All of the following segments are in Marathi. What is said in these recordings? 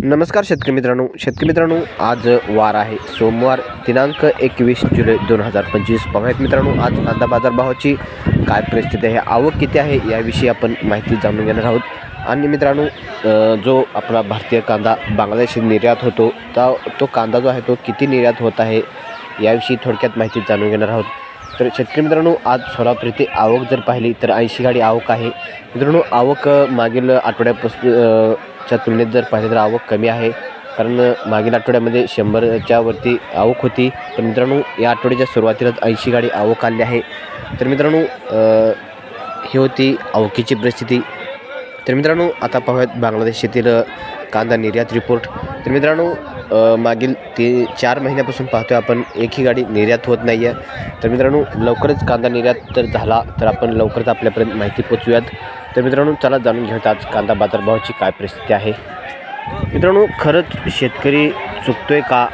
नमस्कार शेतकरी मित्रांनो, आज वार आहे सोमवार दिनांक 21 जुलै 2025। पाहूयात मित्रांनो, आज कांदा बाजारभावाची काय परिस्थिती आहे, आवक किती आहे याविषयी आपण माहिती जाणून घेणार आहोत। आणि मित्रांनो, जो आपला भारतीय कांदा बांगलादेशात निर्यात होतो तो कांदा जो आहे तो किती निर्यात होत आहे याविषयी थोडक्यात माहिती जाणून घेणार आहोत। तर शेतकरी मित्रांनो, आज सोलापूर येथे आवक जर पाहिली तर 80 गाडी आवक आहे। मित्रांनो, आवक मागील आठवड्यापासून च्या तुलनेत जर पाहिलं तर आवक कमी आहे, कारण मागील आठवड्यामध्ये 100च्या वरती आवक होती। तर मित्रांनो, या आठवड्याच्या सुरुवातीलाच 80 गाडी आवक आली आहे। तर मित्रांनो, ही होती आवकीची परिस्थिती। तर मित्रांनो, आता पाहूयात बांगलादेश येथील कांदा निर्यात रिपोर्ट। तर मित्रांनो, मागील 4 महिन्यापासून पाहतोय आपण एकही गाडी निर्यात होत नाही आहे। तर मित्रांनो, लवकरच कांदा निर्यात तर झाला तर आपण लवकरच आपल्यापर्यंत माहिती पोचवूयात। तर मित्रांनो, चला जाणून घेऊयात आज कांदा बाजारभावाची काय परिस्थिती आहे। मित्रांनो, खरंच शेतकरी चुकतोय का?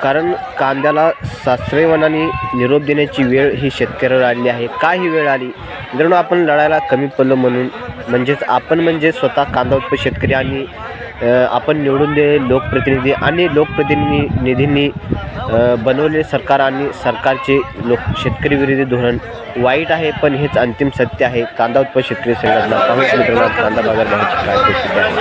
कारण कांद्याला शास्त्रीयवनाने निरोप देण्याची वेळ ही शेतकऱ्यावर आली आहे। का ही वेळ आली? मित्रांनो, आपण लढायला कमी पडलो म्हणून, म्हणजेच आपण म्हणजे स्वतः कांदा उत्पादक शेतकरी आणि आपण निवडून दिलेले लोकप्रतिनिधी आणि लोकप्रतिनिधींनी बनवलेले सरकार आणि सरकारचे शेतकरी विरोधी धोरण वाईट आहे, पण हेच अंतिम सत्य आहे। कांदा उत्पादक शेतकरी संघटना पाहूया मित्रांनो, कांदा बाजारभावाची काय परिस्थिती आहे।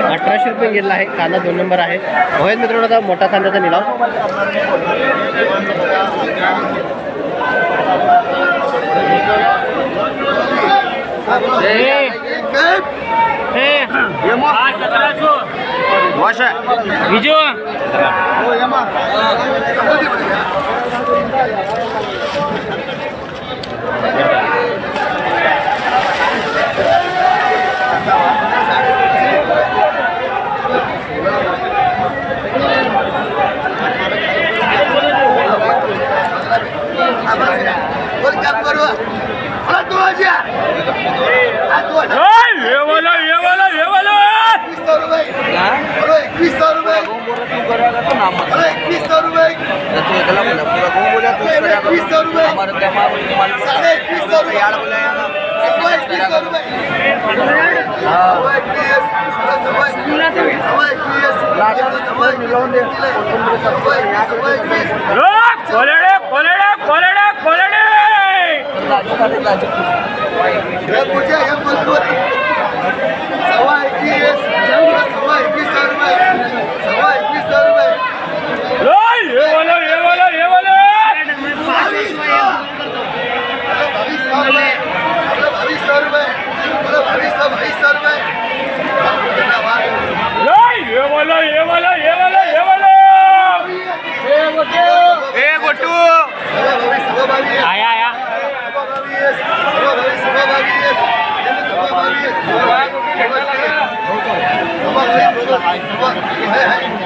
₹1800 गेला आहे। कांदा 2 नंबर आहे। होय मित्रांनो, आता मोठा कांद्याचा निलाव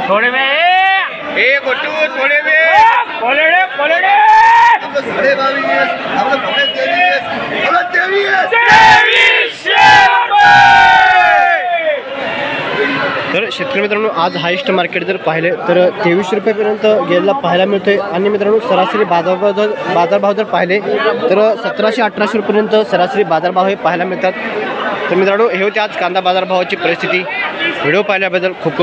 थोड़े में थोड़े में तर शेतकरी मित्रांनो, आज हायेस्ट मार्केट जर पाहिले तर 2300 रुपयापर्यंत गेलेला पाहायला मिळतोय। आणि मित्रांनो, सरासरी बाजारभाव जर पाहिले तर 1700-1800 रुपयापर्यंत सरासरी बाजारभाव हे पाहायला मिळतात। तर मित्रांनो, हे होते आज कांदा बाजारभावाची परिस्थिती। व्हिडिओ पाहिल्याबद्दल खूप खूप